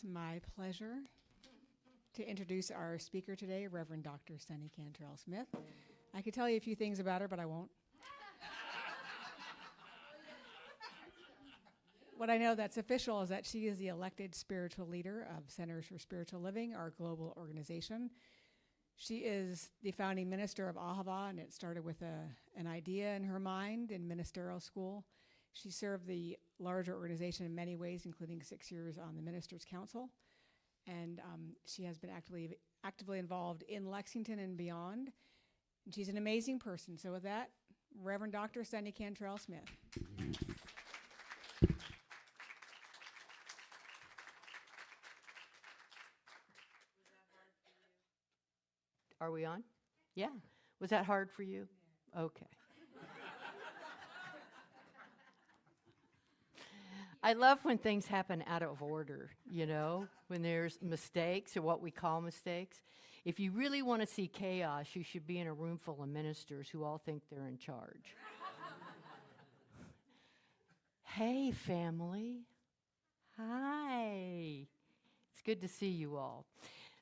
It's my pleasure to introduce our speaker today, Reverend Dr. Soni Cantrell-Smith. I could tell you a few things about her, but I won't. What I know that's official is that she is the elected spiritual leader of Centers for Spiritual Living, our global organization. She is the founding minister of Ahava, and it started with an idea in her mind in ministerial school. She served the larger organization in many ways, including 6 years on the Ministers' Council. And she has been actively involved in Lexington and beyond. And she's an amazing person. So with that, Reverend Dr. Soni Cantrell-Smith. Are we on? Yeah. Was that hard for you? Yeah. Okay. I love when things happen out of order, you know, when there's mistakes or what we call mistakes. If you really want to see chaos, you should be in a room full of ministers who all think they're in charge. Hey, family. Hi. It's good to see you all.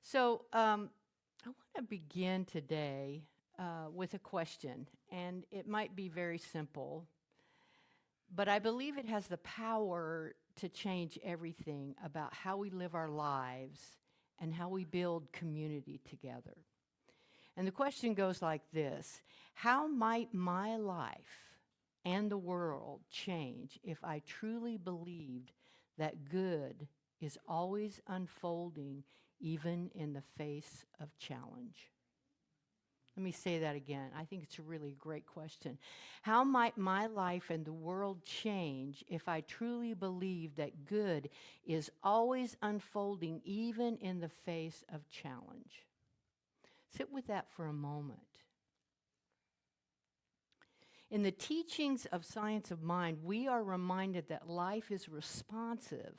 So, I want to begin today with a question, and it might be very simple, but I believe it has the power to change everything about how we live our lives and how we build community together. And the question goes like this: how might my life and the world change if I truly believed that good is always unfolding even in the face of challenge? Let me say that again. I think it's a really great question. How might my life and the world change if I truly believe that good is always unfolding even in the face of challenge? Sit with that for a moment. In the teachings of Science of Mind, we are reminded that life is responsive,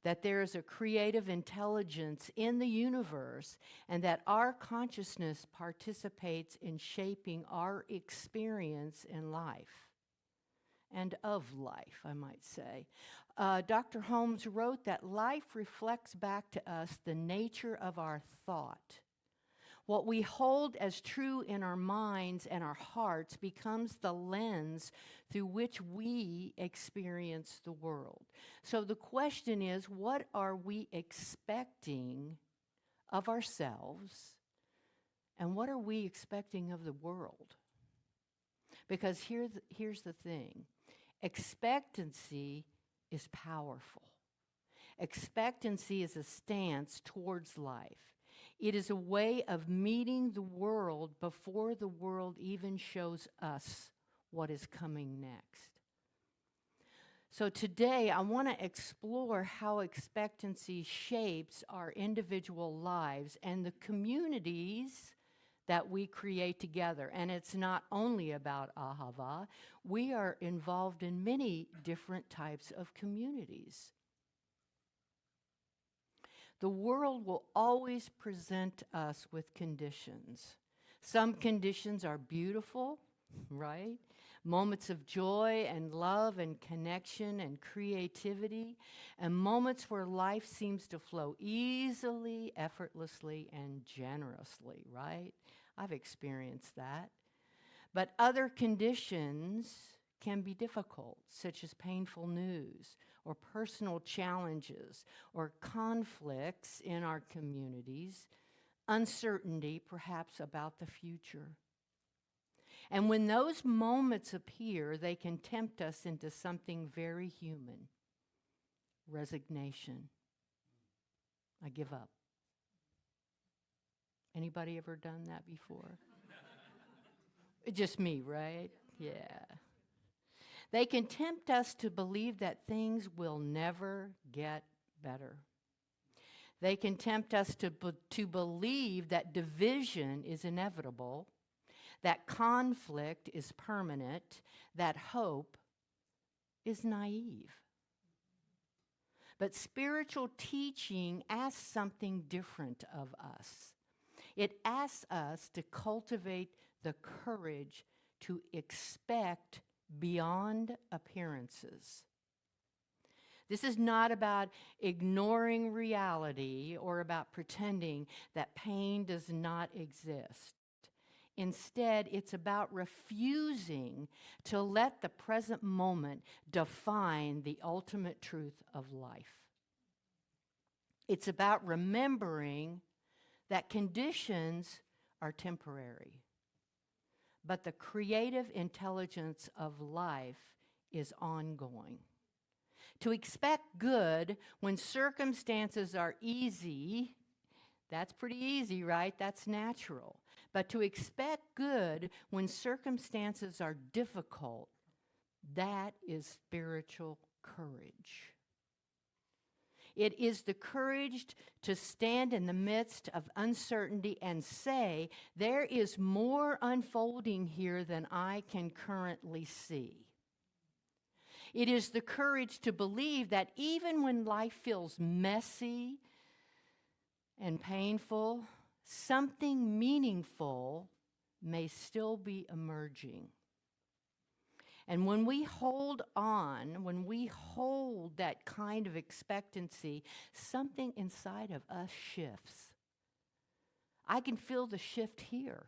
that there is a creative intelligence in the universe, and that our consciousness participates in shaping our experience in life, and of life, I might say. Dr. Holmes wrote that life reflects back to us the nature of our thought. What we hold as true in our minds and our hearts becomes the lens through which we experience the world. So the question is, what are we expecting of ourselves, and what are we expecting of the world? Because here's the thing. Expectancy is powerful. Expectancy is a stance towards life. It is a way of meeting the world before the world even shows us what is coming next. So today, I want to explore how expectancy shapes our individual lives and the communities that we create together. And it's not only about Ahava. We are involved in many different types of communities. The world will always present us with conditions. Some conditions are beautiful, right? Moments of joy and love and connection and creativity, and moments where life seems to flow easily, effortlessly, and generously, right? I've experienced that. But other conditions can be difficult, such as painful news, or personal challenges, or conflicts in our communities, uncertainty perhaps about the future. And when those moments appear, they can tempt us into something very human: resignation. I give up. Anybody ever done that before? Just me, right? Yeah. They can tempt us to believe that things will never get better. They can tempt us to believe that division is inevitable, that conflict is permanent, that hope is naive. But spiritual teaching asks something different of us. It asks us to cultivate the courage to expect beyond appearances. This is not about ignoring reality or about pretending that pain does not exist. Instead, it's about refusing to let the present moment define the ultimate truth of life. It's about remembering that conditions are temporary, but the creative intelligence of life is ongoing. To expect good when circumstances are easy, that's pretty easy, right? That's natural. But to expect good when circumstances are difficult, that is spiritual courage. It is the courage to stand in the midst of uncertainty and say, there is more unfolding here than I can currently see. It is the courage to believe that even when life feels messy and painful, something meaningful may still be emerging. And when we hold on, when we hold that kind of expectancy, something inside of us shifts. I can feel the shift here.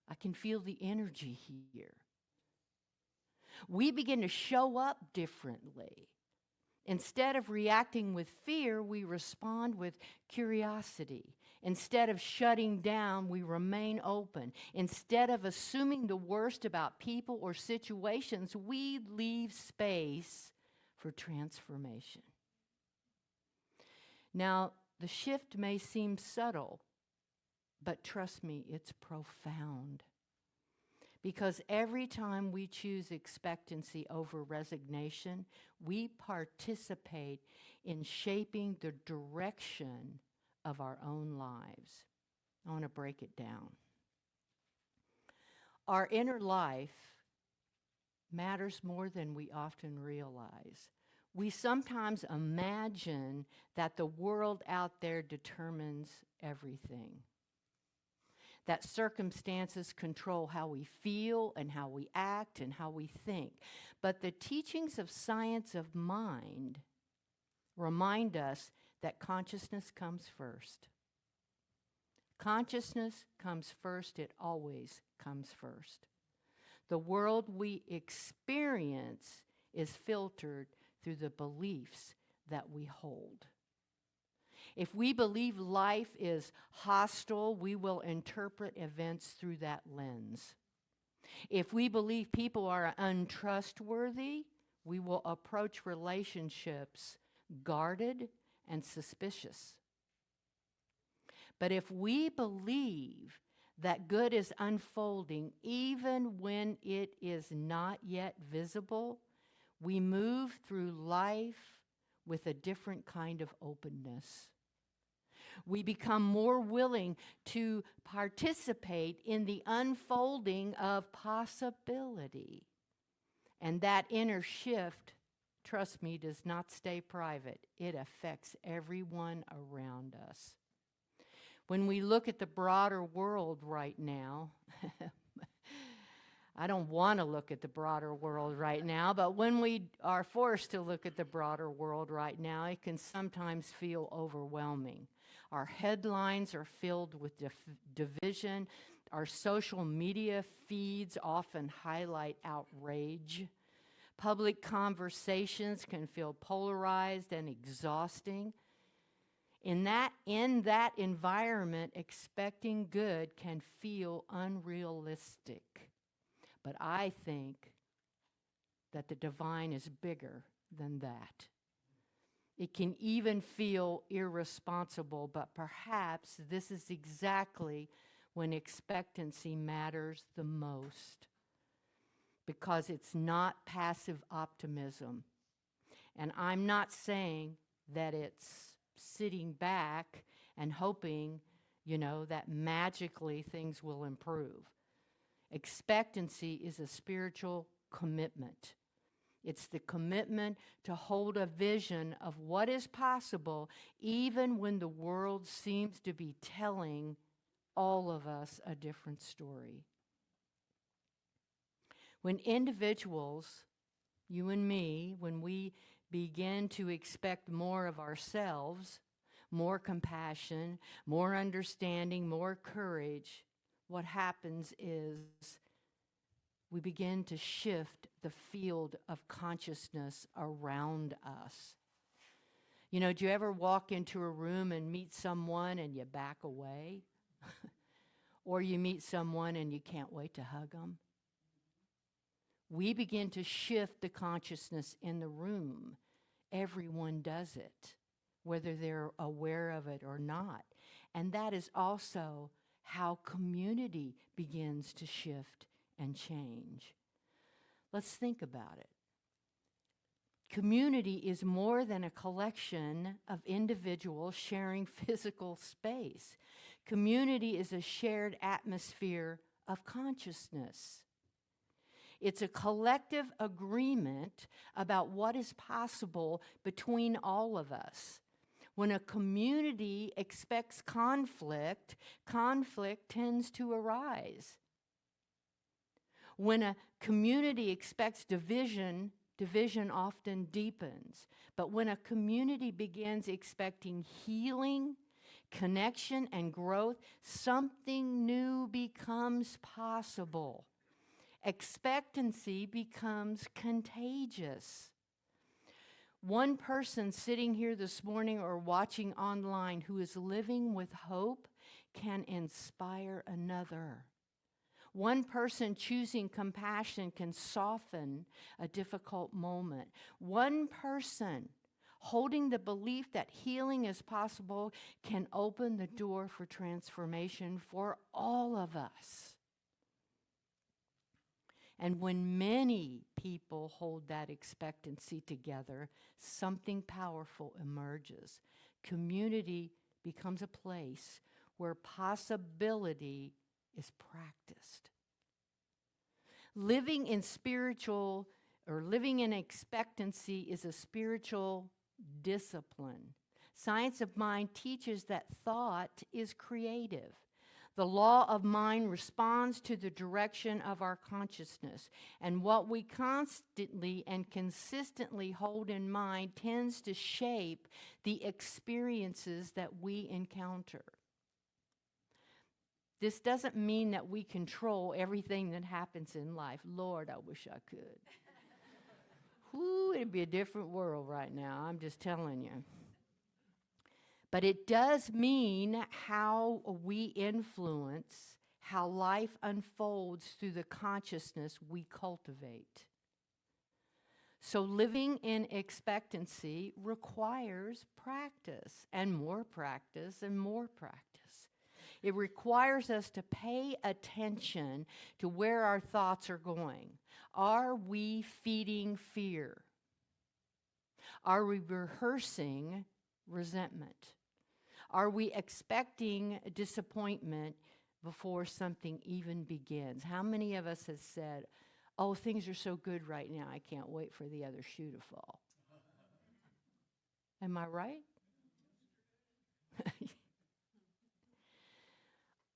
I can feel the energy here. We begin to show up differently. Instead of reacting with fear, we respond with curiosity. Instead of shutting down, we remain open. Instead of assuming the worst about people or situations, we leave space for transformation. Now, the shift may seem subtle, but trust me, it's profound. Because every time we choose expectancy over resignation, we participate in shaping the direction of our own lives. I want to break it down. Our inner life matters more than we often realize. We sometimes imagine that the world out there determines everything, that circumstances control how we feel and how we act and how we think. But the teachings of science of mind remind us that consciousness comes first. Consciousness comes first. It always comes first. The world we experience is filtered through the beliefs that we hold. If we believe life is hostile, we will interpret events through that lens. If we believe people are untrustworthy, we will approach relationships guarded and suspicious. But if we believe that good is unfolding even when it is not yet visible, we move through life with a different kind of openness. We become more willing to participate in the unfolding of possibility. And that inner shift, trust me, does not stay private. It affects everyone around us. When we look at the broader world right now, I don't want to look at the broader world right now, but when we are forced to look at the broader world right now, it can sometimes feel overwhelming. Our headlines are filled with division. Our social media feeds often highlight outrage. Public conversations can feel polarized and exhausting. In that environment, expecting good can feel unrealistic. But I think that the divine is bigger than that. It can even feel irresponsible, but perhaps this is exactly when expectancy matters the most, because it's not passive optimism. And I'm not saying that it's sitting back and hoping, that magically things will improve. Expectancy is a spiritual commitment. It's the commitment to hold a vision of what is possible even when the world seems to be telling all of us a different story. When individuals, you and me, when we begin to expect more of ourselves, more compassion, more understanding, more courage, what happens is we begin to shift the field of consciousness around us. You know, do you ever walk into a room and meet someone and you back away? Or you meet someone and you can't wait to hug them? We begin to shift the consciousness in the room. Everyone does it, whether they're aware of it or not. And that is also how community begins to shift and change. Let's think about it. Community is more than a collection of individuals sharing physical space. Community is a shared atmosphere of consciousness. It's a collective agreement about what is possible between all of us. When a community expects conflict, conflict tends to arise. When a community expects division, division often deepens. But when a community begins expecting healing, connection, and growth, something new becomes possible. Expectancy becomes contagious. One person sitting here this morning or watching online who is living with hope can inspire another. One person choosing compassion can soften a difficult moment. One person holding the belief that healing is possible can open the door for transformation for all of us. And when many people hold that expectancy together, something powerful emerges. Community becomes a place where possibility is practiced. Living in expectancy is a spiritual discipline. Science of mind teaches that thought is creative. The law of mind responds to the direction of our consciousness, and what we constantly and consistently hold in mind tends to shape the experiences that we encounter. This doesn't mean that we control everything that happens in life. Lord, I wish I could. Whew, it'd be a different world right now, I'm just telling you. But it does mean how we influence, how life unfolds through the consciousness we cultivate. So living in expectancy requires practice, and more practice, and more practice. It requires us to pay attention to where our thoughts are going. Are we feeding fear? Are we rehearsing resentment? Are we expecting disappointment before something even begins? How many of us have said, oh, things are so good right now, I can't wait for the other shoe to fall? Am I right?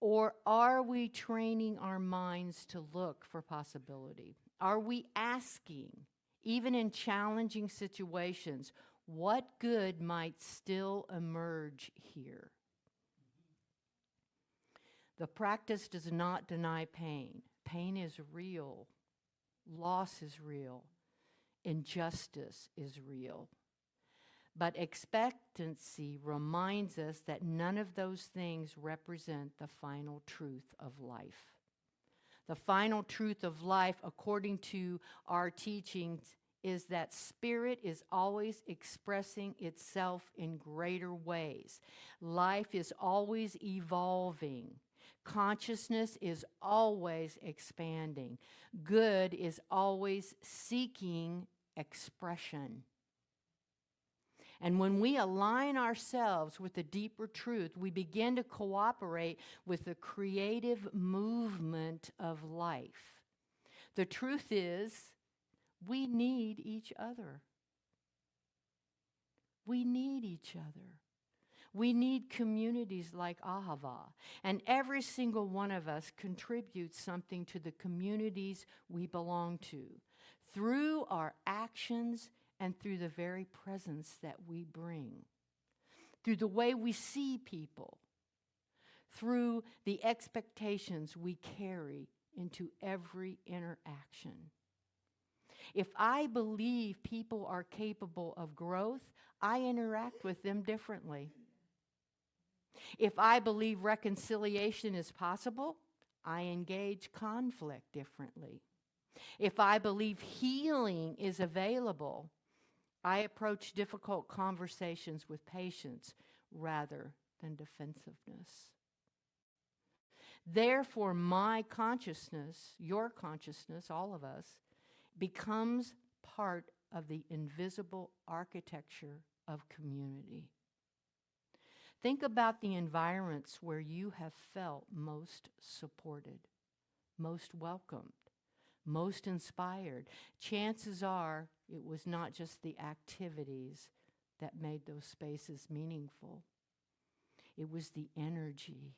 Or are we training our minds to look for possibility? Are we asking, even in challenging situations, what good might still emerge here? The practice does not deny pain. Pain is real. Loss is real. Injustice is real. But expectancy reminds us that none of those things represent the final truth of life. The final truth of life, according to our teachings, is that spirit is always expressing itself in greater ways. Life is always evolving. Consciousness is always expanding. Good is always seeking expression. And when we align ourselves with the deeper truth, we begin to cooperate with the creative movement of life. The truth is, we need each other. We need each other. We need communities like Ahava. And every single one of us contributes something to the communities we belong to through our actions and through the very presence that we bring, through the way we see people, through the expectations we carry into every interaction. If I believe people are capable of growth, I interact with them differently. If I believe reconciliation is possible, I engage conflict differently. If I believe healing is available, I approach difficult conversations with patience rather than defensiveness. Therefore, my consciousness, your consciousness, all of us, becomes part of the invisible architecture of community. Think about the environments where you have felt most supported, most welcomed, most inspired. Chances are it was not just the activities that made those spaces meaningful. It was the energy.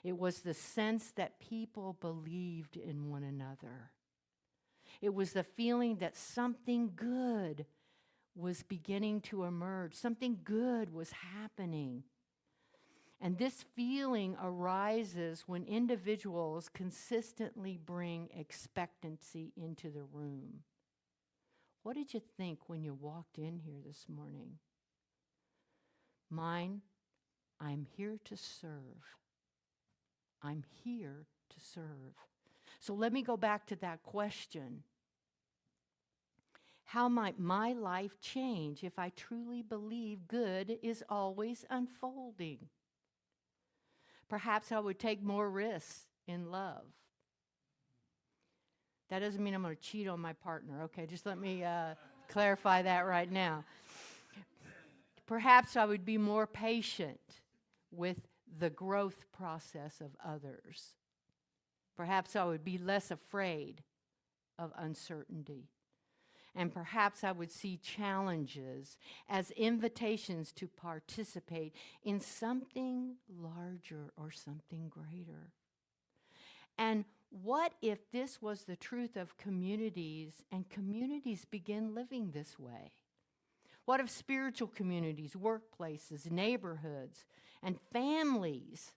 It was the sense that people believed in one another. It was the feeling that something good was beginning to emerge. Something good was happening. And this feeling arises when individuals consistently bring expectancy into the room. What did you think when you walked in here this morning? Mine, I'm here to serve. I'm here to serve. So let me go back to that question. How might my life change if I truly believe good is always unfolding? Perhaps I would take more risks in love. That doesn't mean I'm going to cheat on my partner. Okay, just let me clarify that right now. Perhaps I would be more patient with the growth process of others. Perhaps I would be less afraid of uncertainty. And perhaps I would see challenges as invitations to participate in something larger or something greater. And what if this was the truth of communities and communities begin living this way? What if spiritual communities, workplaces, neighborhoods, and families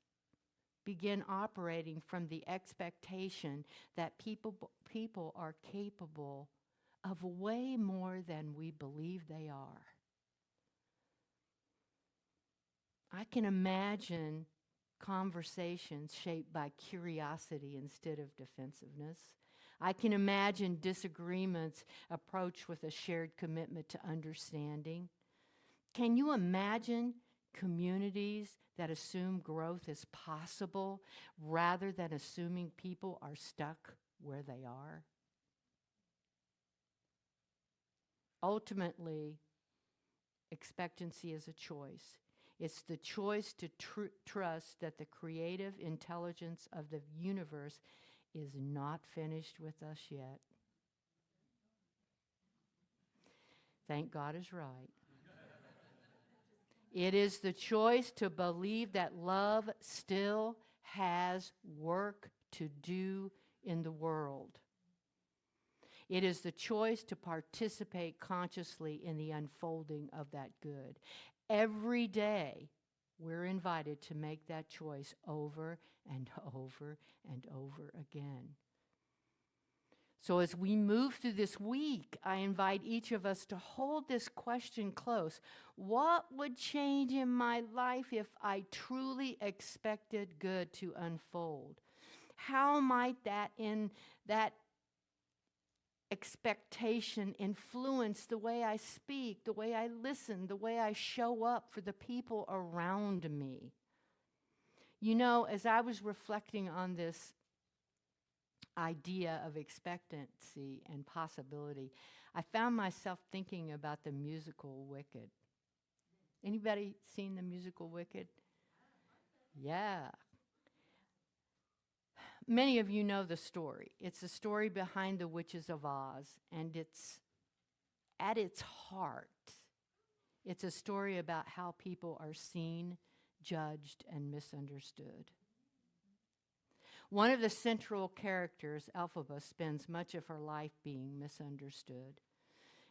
begin operating from the expectation that people are capable of way more than we believe they are? I can imagine conversations shaped by curiosity instead of defensiveness. I can imagine disagreements approached with a shared commitment to understanding. Can you imagine communities that assume growth is possible rather than assuming people are stuck where they are? Ultimately, expectancy is a choice. It's the choice to trust that the creative intelligence of the universe is not finished with us yet. Thank God is right. It is the choice to believe that love still has work to do in the world. It is the choice to participate consciously in the unfolding of that good. Every day, we're invited to make that choice over and over and over again. So as we move through this week, I invite each of us to hold this question close. What would change in my life if I truly expected good to unfold? How might that expectation influence the way I speak, the way I listen, the way I show up for the people around me? You know, as I was reflecting on this idea of expectancy and possibility, I found myself thinking about the musical Wicked. Anybody seen the musical Wicked? Yeah. Many of you know the story. It's the story behind the Witches of Oz, and it's at its heart, it's a story about how people are seen, judged, and misunderstood. One of the central characters, Ahava, spends much of her life being misunderstood.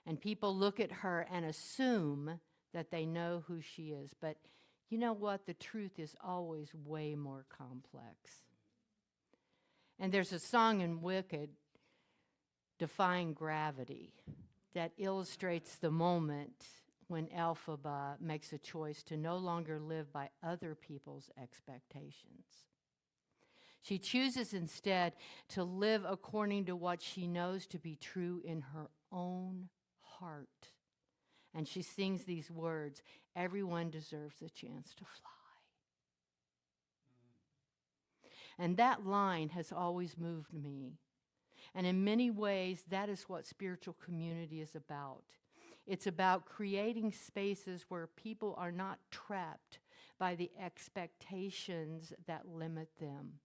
And people look at her and assume that they know who she is. But you know what? The truth is always way more complex. And there's a song in Wicked, Defying Gravity, that illustrates the moment when Ahava makes a choice to no longer live by other people's expectations. She chooses instead to live according to what she knows to be true in her own heart. And she sings these words, "Everyone deserves a chance to fly." And that line has always moved me. And in many ways, that is what spiritual community is about. It's about creating spaces where people are not trapped by the expectations that limit them.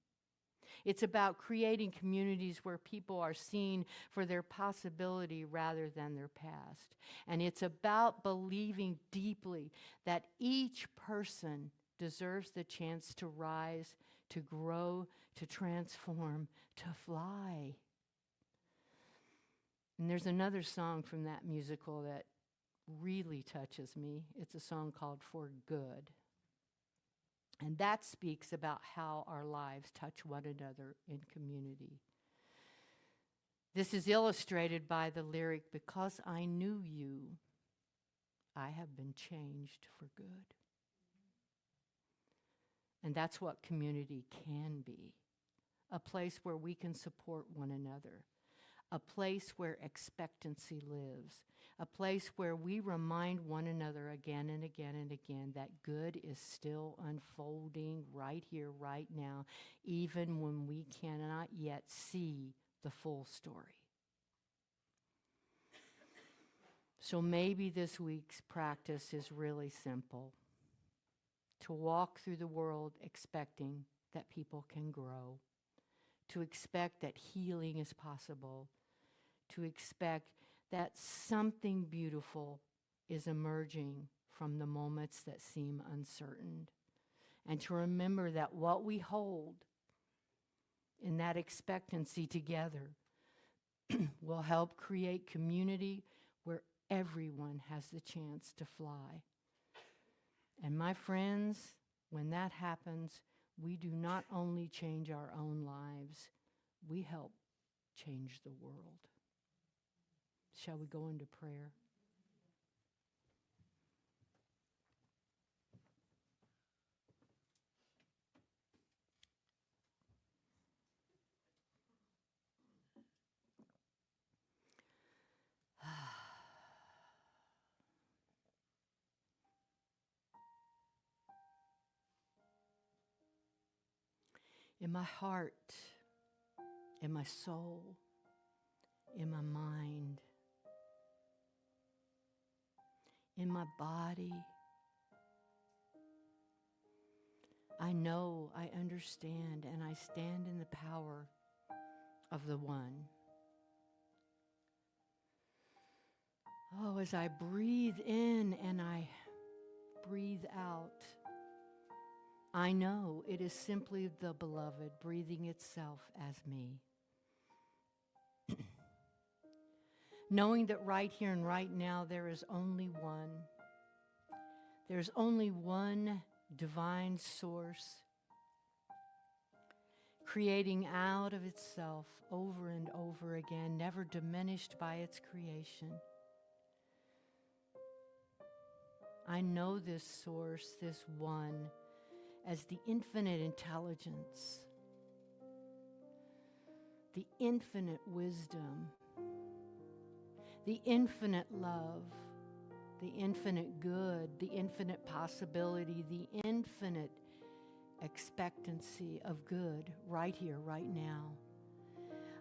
It's about creating communities where people are seen for their possibility rather than their past. And it's about believing deeply that each person deserves the chance to rise, to grow, to transform, to fly. And there's another song from that musical that really touches me. It's a song called For Good. And that speaks about how our lives touch one another in community. This is illustrated by the lyric, "Because I knew you, I have been changed for good." And that's what community can be. A place where we can support one another. A place where expectancy lives. A place where we remind one another again and again and again that good is still unfolding right here, right now, even when we cannot yet see the full story. So maybe this week's practice is really simple. To walk through the world expecting that people can grow. To expect that healing is possible. To expect that something beautiful is emerging from the moments that seem uncertain. And to remember that what we hold in that expectancy together will help create community where everyone has the chance to fly. And my friends, when that happens, we do not only change our own lives, we help change the world. Shall we go into prayer? In my heart, in my soul, in my mind, in my body, I know, I understand, and I stand in the power of the One. Oh, as I breathe in and I breathe out, I know it is simply the Beloved breathing itself as me. Knowing that right here and right now there is only one. There's only one divine source creating out of itself over and over again, never diminished by its creation. I know this source, this one, as the infinite intelligence, the infinite wisdom, the infinite love, the infinite good, the infinite possibility, the infinite expectancy of good right here, right now.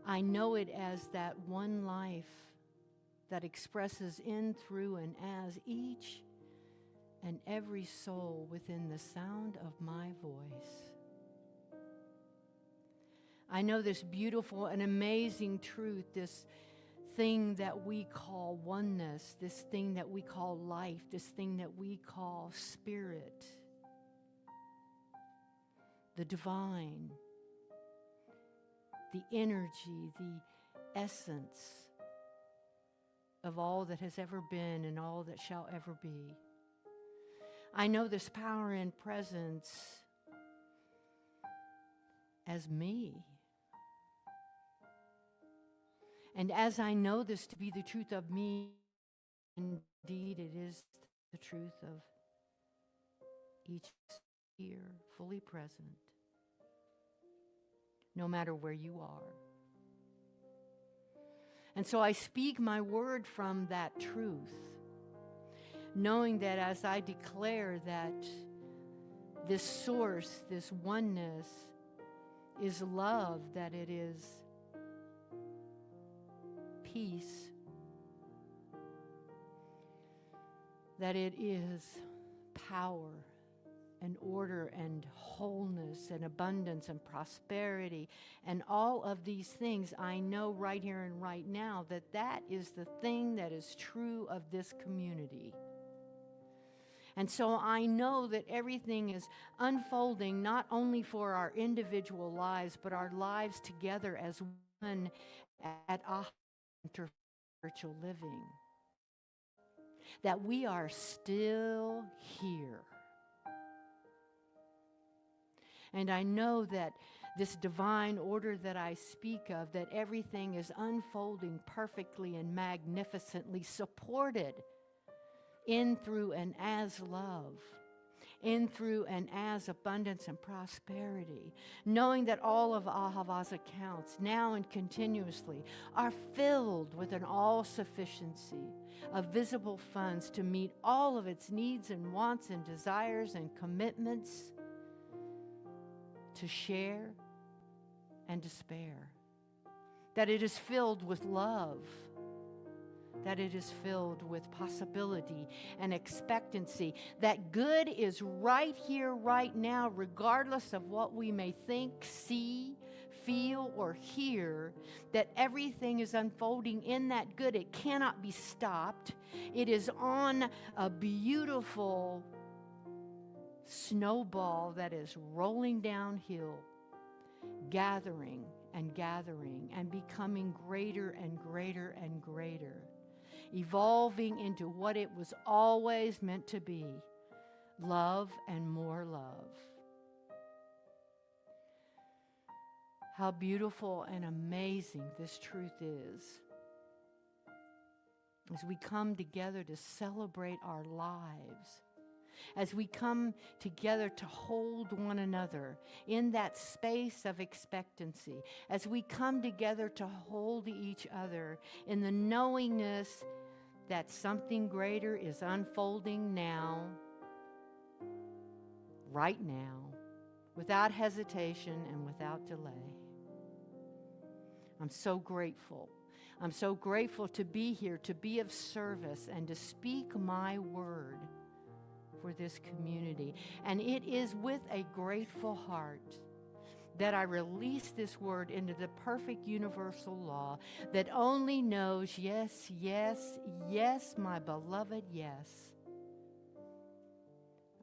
I know it as that one life that expresses in, through, and as each and every soul within the sound of my voice. I know this beautiful and amazing truth, this thing that we call oneness, this thing that we call life, this thing that we call spirit, the divine, the energy, the essence of all that has ever been and all that shall ever be. I know this power and presence as me. And as I know this to be the truth of me, indeed it is the truth of each here, fully present, no matter where you are. And so I speak my word from that truth, knowing that as I declare that this source, this oneness, is love, that it is peace, that it is power and order and wholeness and abundance and prosperity and all of these things, I know right here and right now that that is the thing that is true of this community. And so I know that everything is unfolding not only for our individual lives, but our lives together as one at Ahava Spiritual Living. That we are still here. And I know that this divine order that I speak of, that everything is unfolding perfectly and magnificently, supported in, through, and as love, in, through, and as abundance and prosperity, knowing that all of Ahava's accounts, now and continuously, are filled with an all-sufficiency of visible funds to meet all of its needs and wants and desires and commitments to share and to spare, that it is filled with love, that it is filled with possibility and expectancy, that good is right here, right now, regardless of what we may think, see, feel, or hear, that everything is unfolding in that good. It cannot be stopped. It is on a beautiful snowball that is rolling downhill, gathering and gathering and becoming greater and greater and greater, evolving into what it was always meant to be, love and more love. How beautiful and amazing this truth is as we come together to celebrate our lives, as we come together to hold one another in that space of expectancy, as we come together to hold each other in the knowingness that something greater is unfolding now, right now, without hesitation and without delay. I'm so grateful. I'm so grateful to be here, to be of service, and to speak my word for this community. And it is with a grateful heart that I release this word into the perfect universal law that only knows yes, yes, yes, my beloved, yes.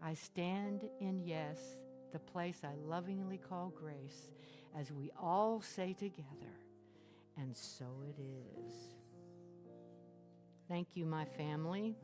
I stand in yes, the place I lovingly call grace, as we all say together, and so it is. Thank you, my family.